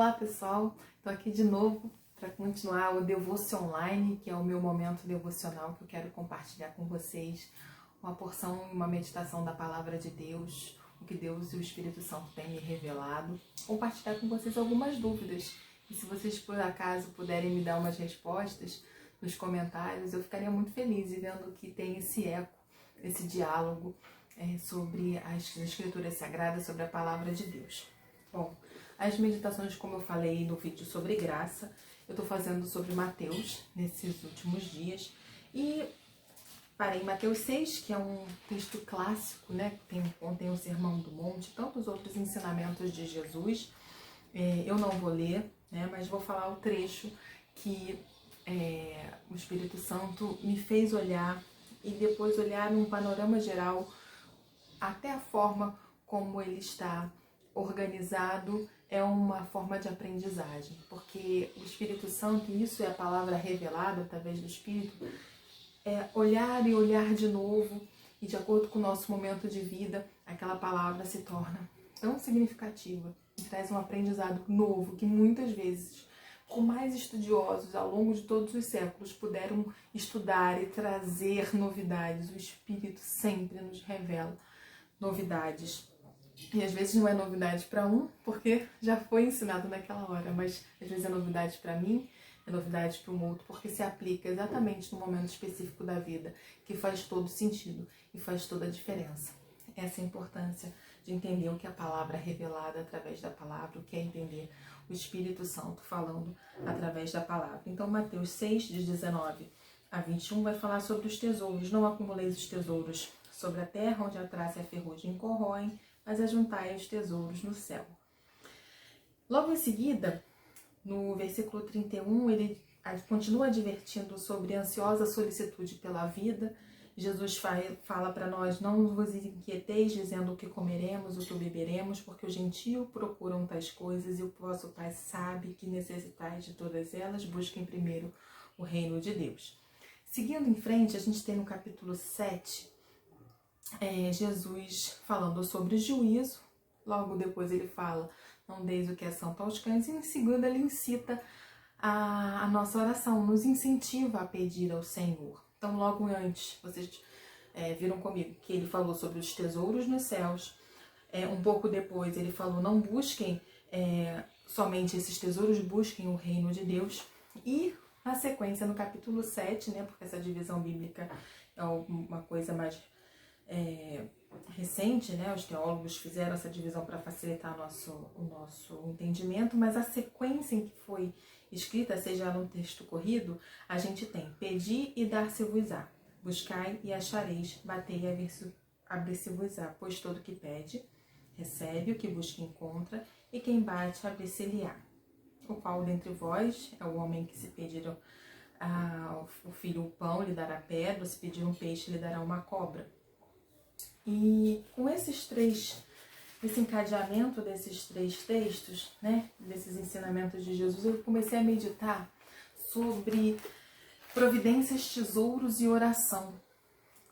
Olá pessoal, estou aqui de novo para continuar o Devoce Online, que é o meu momento devocional que eu quero compartilhar com vocês uma porção e uma meditação da Palavra de Deus, o que Deus e o Espírito Santo têm me revelado, compartilhar com vocês algumas dúvidas e se vocês por acaso puderem me dar umas respostas nos comentários, eu ficaria muito feliz e vendo que tem esse eco, esse diálogo sobre as Escrituras Sagradas, sobre a Palavra de Deus. Bom, as meditações, como eu falei no vídeo sobre graça, eu estou fazendo sobre Mateus nesses últimos dias e parei em Mateus 6, que é um texto clássico, né, que contém o Sermão do Monte, tantos outros ensinamentos de Jesus. Eu não vou ler, né, mas vou falar o trecho que o Espírito Santo me fez olhar e depois olhar num panorama geral até a forma como ele está organizado é uma forma de aprendizagem, porque o Espírito Santo, e isso é a palavra revelada através do Espírito, é olhar e olhar de novo, e de acordo com o nosso momento de vida, aquela palavra se torna tão significativa e traz um aprendizado novo que muitas vezes, com mais estudiosos ao longo de todos os séculos, puderam estudar e trazer novidades. O Espírito sempre nos revela novidades. E às vezes não é novidade para um, porque já foi ensinado naquela hora, mas às vezes é novidade para mim, é novidade para um outro, porque se aplica exatamente no momento específico da vida, que faz todo sentido e faz toda a diferença. Essa é a importância de entender o que a palavra é revelada através da palavra, o que é entender o Espírito Santo falando através da palavra. Então, Mateus 6, de 19 a 21, vai falar sobre os tesouros. Não acumuleis os tesouros sobre a terra, onde a traça e a ferrugem corroem, mas ajuntai os tesouros no céu. Logo em seguida, no versículo 31, ele continua advertindo sobre a ansiosa solicitude pela vida. Jesus fala para nós: não vos inquieteis dizendo o que comeremos, o que beberemos, porque os gentios procuram tais coisas e o vosso Pai sabe que necessitais de todas elas. Busquem primeiro o reino de Deus. Seguindo em frente, a gente tem no capítulo 7, Jesus falando sobre juízo. Logo depois ele fala: não deis o que é santo aos cães, e em seguida ele incita a nossa oração, nos incentiva a pedir ao Senhor. Então logo antes, vocês viram comigo que ele falou sobre os tesouros nos céus. Um pouco depois ele falou: não busquem somente esses tesouros, busquem o reino de Deus. E na sequência, no capítulo 7, né, porque essa divisão bíblica é uma coisa mais recente, né? Os teólogos fizeram essa divisão para facilitar o nosso entendimento, mas a sequência em que foi escrita, seja no texto corrido, a gente tem: pedi e dar-se-vos-á, buscai e achareis, batei e abrir-se-vos-á, pois todo que pede, recebe, o que busca encontra, e quem bate, abrir-se-lhe-á. O qual dentre vós é o homem que se pedir o filho o pão, lhe dará pedra, se pedir um peixe, lhe dará uma cobra. E com esse encadeamento desses três textos, né, desses ensinamentos de Jesus, eu comecei a meditar sobre providências, tesouros e oração.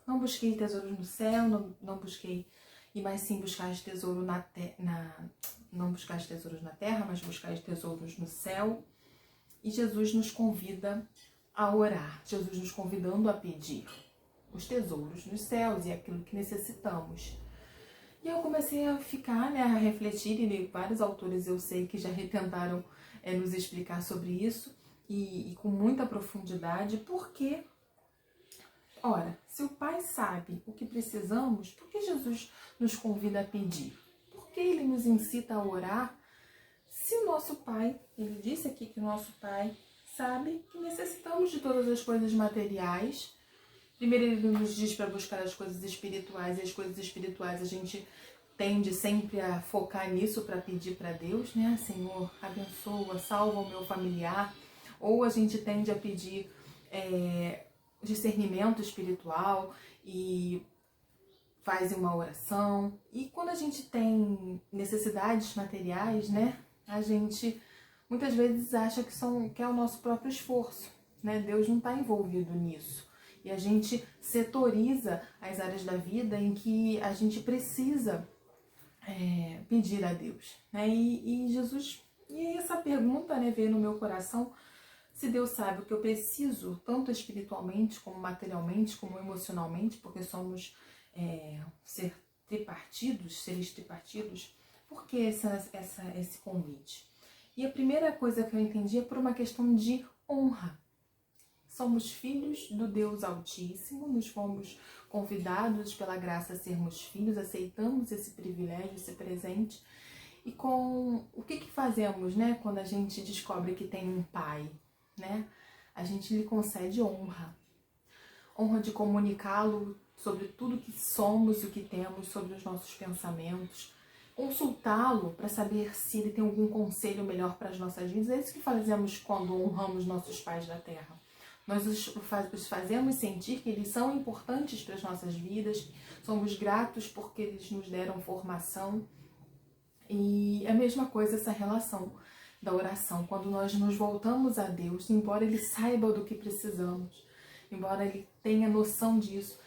Não busquei tesouros no céu, não busquei, e mais sim buscar tesouro não buscar tesouros na terra, mas buscar tesouros no céu. E Jesus nos convida a orar, Jesus nos convidando a pedir os tesouros nos céus e aquilo que necessitamos. E eu comecei a ficar, a refletir, e vários autores eu sei que já tentaram nos explicar sobre isso, e com muita profundidade, porque, ora, se o Pai sabe o que precisamos, por que Jesus nos convida a pedir? Por que Ele nos incita a orar? Se o nosso Pai, Ele disse aqui que o nosso Pai sabe que necessitamos de todas as coisas materiais. Primeiro ele nos diz para buscar as coisas espirituais, e as coisas espirituais a gente tende sempre a focar nisso para pedir para Deus, né? Senhor, abençoa, salva o meu familiar. Ou a gente tende a pedir discernimento espiritual e faz uma oração. E quando a gente tem necessidades materiais, né? A gente muitas vezes acha que é o nosso próprio esforço, né? Deus não está envolvido nisso. E a gente setoriza as áreas da vida em que a gente precisa pedir a Deus, né? E Jesus, e essa pergunta pergunta, né, veio no meu coração, se Deus sabe o que eu preciso, tanto espiritualmente, como materialmente, como emocionalmente, porque somos seres tripartidos, por que esse convite? E a primeira coisa que eu entendi é por uma questão de honra. Somos filhos do Deus Altíssimo, nos fomos convidados pela graça a sermos filhos, aceitamos esse privilégio, esse presente. E com o que fazemos, né, quando a gente descobre que tem um pai, né? A gente lhe concede honra. Honra de comunicá-lo sobre tudo que somos, o que temos, sobre os nossos pensamentos. Consultá-lo para saber se ele tem algum conselho melhor para as nossas vidas. É isso que fazemos quando honramos nossos pais da terra. Nós os fazemos sentir que eles são importantes para as nossas vidas, somos gratos porque eles nos deram formação. E é a mesma coisa essa relação da oração, quando nós nos voltamos a Deus, embora Ele saiba do que precisamos, embora Ele tenha noção disso,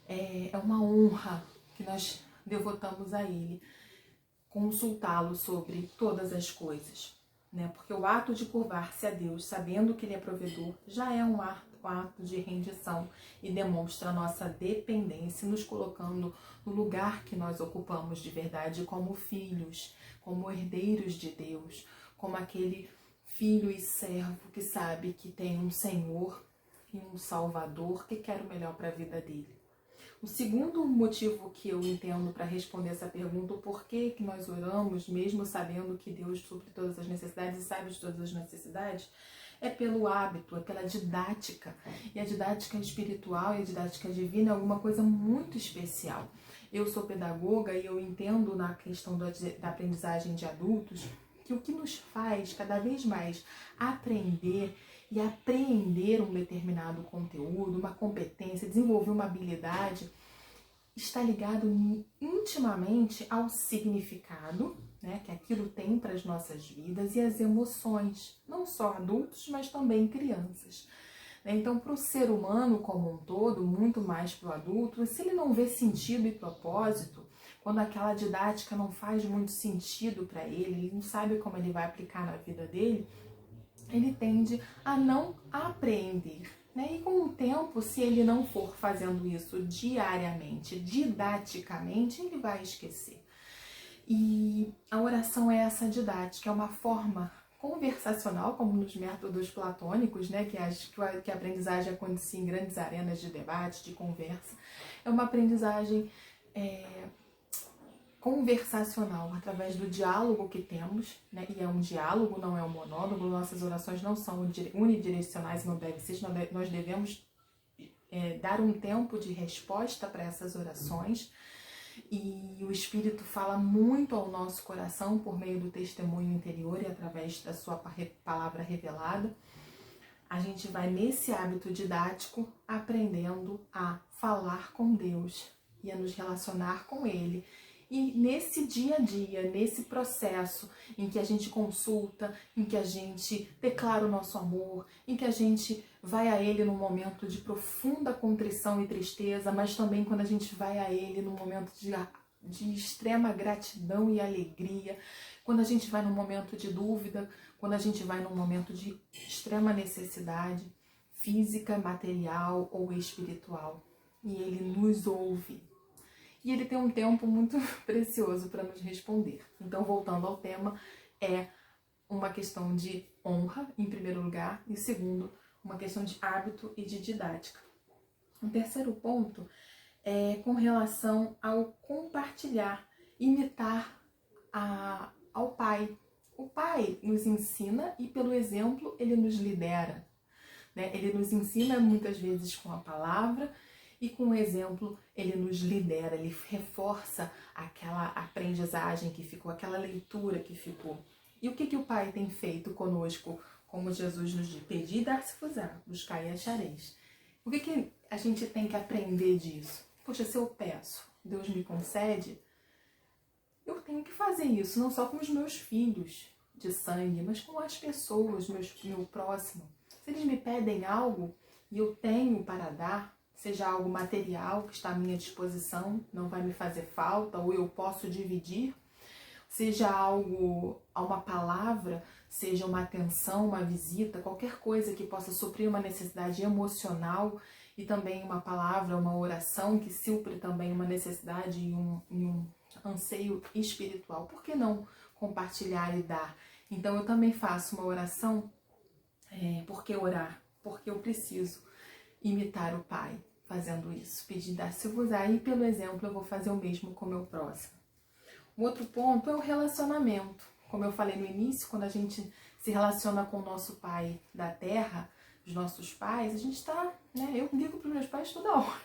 é uma honra que nós devotamos a Ele, consultá-lo sobre todas as coisas, né? Porque o ato de curvar-se a Deus, sabendo que Ele é provedor, já é um ato de rendição e demonstra a nossa dependência, nos colocando no lugar que nós ocupamos de verdade como filhos, como herdeiros de Deus, como aquele filho e servo que sabe que tem um Senhor e um Salvador que quer o melhor para a vida dele. O segundo motivo que eu entendo para responder essa pergunta, o porquê que nós oramos, mesmo sabendo que Deus supre todas as necessidades e sabe de todas as necessidades, é pelo hábito, é pela didática. E a didática espiritual e a didática divina é alguma coisa muito especial. Eu sou pedagoga e eu entendo na questão da aprendizagem de adultos que o que nos faz cada vez mais aprender e apreender um determinado conteúdo, uma competência, desenvolver uma habilidade, está ligado intimamente ao significado, né, que aquilo tem para as nossas vidas e as emoções, não só adultos, mas também crianças. Então, para o ser humano como um todo, muito mais para o adulto, se ele não vê sentido e propósito, quando aquela didática não faz muito sentido para ele, ele não sabe como ele vai aplicar na vida dele, ele tende a não apreender. Né? E com o tempo, se ele não for fazendo isso diariamente, didaticamente, ele vai esquecer. E a oração é essa didática, é uma forma conversacional, como nos métodos platônicos, né, que a aprendizagem acontecia em grandes arenas de debate, de conversa. É uma aprendizagem conversacional, através do diálogo que temos, né, e é um diálogo, não é um monólogo. Nossas orações não são unidirecionais, não deve ser, nós devemos dar um tempo de resposta para essas orações. E o Espírito fala muito ao nosso coração por meio do testemunho interior e através da sua palavra revelada. A gente vai nesse hábito didático aprendendo a falar com Deus e a nos relacionar com Ele. E nesse dia a dia, nesse processo em que a gente consulta, em que a gente declara o nosso amor, em que a gente vai a Ele num momento de profunda contrição e tristeza, mas também quando a gente vai a Ele num momento de extrema gratidão e alegria, quando a gente vai num momento de dúvida, quando a gente vai num momento de extrema necessidade física, material ou espiritual. E Ele nos ouve. E Ele tem um tempo muito precioso para nos responder. Então, voltando ao tema, é uma questão de honra, em primeiro lugar, e segundo, uma questão de hábito e de didática. O terceiro ponto é com relação ao compartilhar, imitar ao Pai. O Pai nos ensina e, pelo exemplo, Ele nos lidera. Né? Ele nos ensina muitas vezes com a palavra, e com o exemplo, ele nos lidera, ele reforça aquela aprendizagem que ficou, aquela leitura que ficou. E o que o Pai tem feito conosco, como Jesus nos diz? Pedi e dar-se-vos-á, buscai e achareis. O que a gente tem que aprender disso? Poxa, se eu peço, Deus me concede, eu tenho que fazer isso, não só com os meus filhos de sangue, mas com as pessoas, meu próximo. Se eles me pedem algo e eu tenho para dar, seja algo material que está à minha disposição, não vai me fazer falta, ou eu posso dividir, seja algo, uma palavra, seja uma atenção, uma visita, qualquer coisa que possa suprir uma necessidade emocional e também uma palavra, uma oração que supre também uma necessidade e um anseio espiritual. Por que não compartilhar e dar? Então eu também faço uma oração. Por que orar? Porque eu preciso imitar o Pai fazendo isso. Pedir, dar-se-vos aí, pelo exemplo, eu vou fazer o mesmo com o meu próximo. O outro ponto é o relacionamento. Como eu falei no início, quando a gente se relaciona com o nosso Pai da Terra, os nossos pais, a gente está, né? Eu ligo para os meus pais toda hora.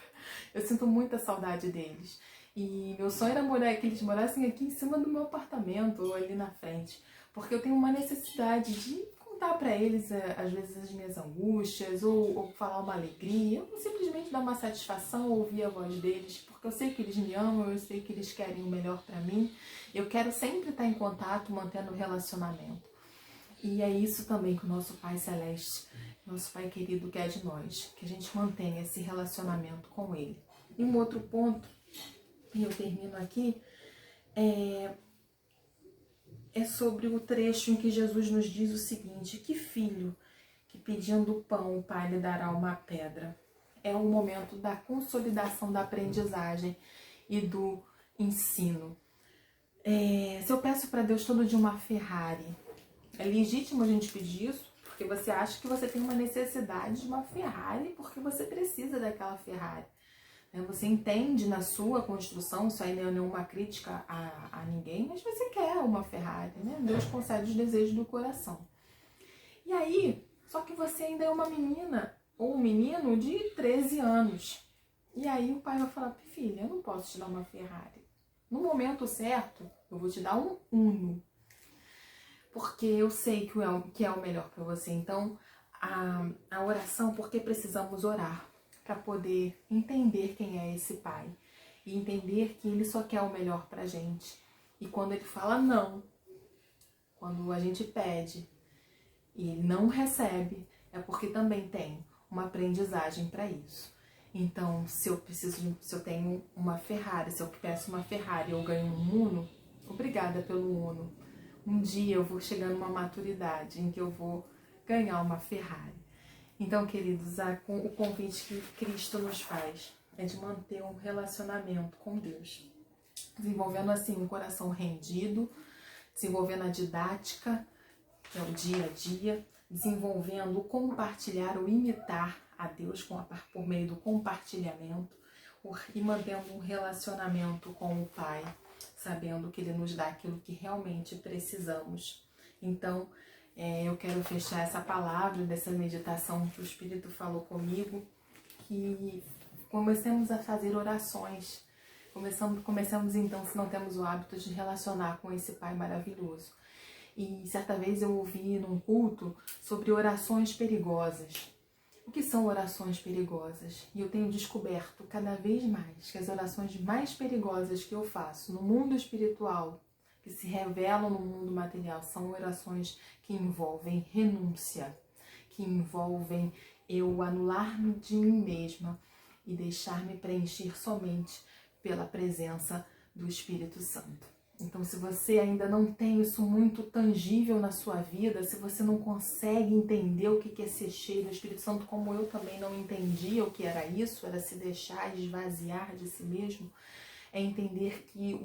Eu sinto muita saudade deles. E meu sonho era que eles morassem aqui em cima do meu apartamento ou ali na frente. Porque eu tenho uma necessidade de contar para eles, às vezes, as minhas angústias ou falar uma alegria, ou simplesmente dar uma satisfação, ouvir a voz deles, porque eu sei que eles me amam, eu sei que eles querem o melhor para mim. Eu quero sempre estar em contato, mantendo o relacionamento. E é isso também que o nosso Pai Celeste, nosso Pai querido, quer de nós, que a gente mantenha esse relacionamento com Ele. E um outro ponto, e eu termino aqui, é sobre o trecho em que Jesus nos diz o seguinte: que filho que pedindo pão o pai lhe dará uma pedra? É o momento da consolidação da aprendizagem e do ensino. Se eu peço para Deus todo dia uma Ferrari, é legítimo a gente pedir isso, porque você acha que você tem uma necessidade de uma Ferrari, porque você precisa daquela Ferrari. Você entende na sua construção, isso aí não é nenhuma crítica a ninguém, mas você quer uma Ferrari, né? Deus concede os desejos do coração. E aí, só que você ainda é uma menina ou um menino de 13 anos. E aí o pai vai falar: filha, eu não posso te dar uma Ferrari. No momento certo, eu vou te dar um Uno. Porque eu sei que é o melhor para você. Então, a oração, porque precisamos orar para poder entender quem é esse Pai e entender que Ele só quer o melhor pra gente. E quando Ele fala não, quando a gente pede e Ele não recebe, é porque também tem uma aprendizagem para isso. Então, se eu tenho uma Ferrari, se eu peço uma Ferrari e eu ganho um Uno, obrigada pelo Uno. Um dia eu vou chegar numa maturidade em que eu vou ganhar uma Ferrari. Então, queridos, o convite que Cristo nos faz é de manter um relacionamento com Deus, desenvolvendo assim um coração rendido, desenvolvendo a didática, que é o dia a dia, desenvolvendo o compartilhar, o imitar a Deus por meio do compartilhamento e mantendo um relacionamento com o Pai, sabendo que Ele nos dá aquilo que realmente precisamos. Então, eu quero fechar essa palavra dessa meditação que o Espírito falou comigo, que comecemos a fazer orações. Comecemos então, se não temos o hábito de relacionar com esse Pai maravilhoso. E certa vez eu ouvi num culto sobre orações perigosas. O que são orações perigosas? E eu tenho descoberto cada vez mais que as orações mais perigosas que eu faço no mundo espiritual, que se revelam no mundo material, são orações que envolvem renúncia, que envolvem eu anular-me de mim mesma e deixar-me preencher somente pela presença do Espírito Santo. Então, se você ainda não tem isso muito tangível na sua vida, se você não consegue entender o que é ser cheio do Espírito Santo, como eu também não entendia o que era isso, era se deixar esvaziar de si mesmo, é entender que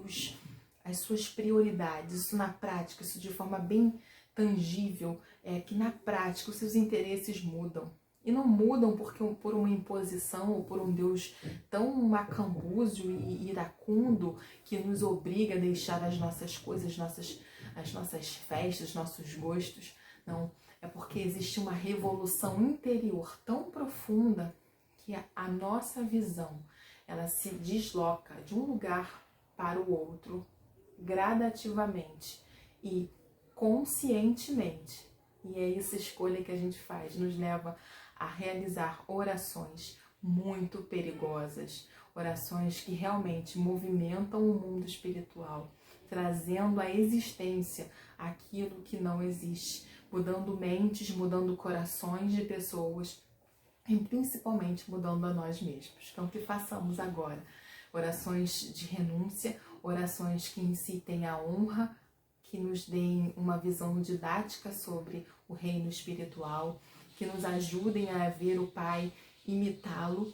as suas prioridades, isso na prática, isso de forma bem tangível, que na prática os seus interesses mudam. E não mudam por uma imposição ou por um Deus tão macambúzio e iracundo que nos obriga a deixar as nossas coisas, as nossas festas, nossos gostos. Não, é porque existe uma revolução interior tão profunda que a nossa visão, ela se desloca de um lugar para o outro gradativamente e conscientemente. E é essa escolha que a gente faz, nos leva a realizar orações muito perigosas, orações que realmente movimentam o mundo espiritual, trazendo à existência aquilo que não existe, mudando mentes, mudando corações de pessoas e principalmente mudando a nós mesmos. Então, que façamos agora orações de renúncia, orações que incitem a honra, que nos deem uma visão didática sobre o reino espiritual, que nos ajudem a ver o Pai, imitá-lo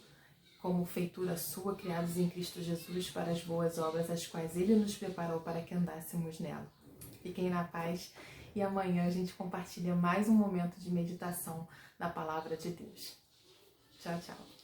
como feitura sua, criados em Cristo Jesus para as boas obras, as quais Ele nos preparou para que andássemos nela. Fiquem na paz e amanhã a gente compartilha mais um momento de meditação da Palavra de Deus. Tchau, tchau.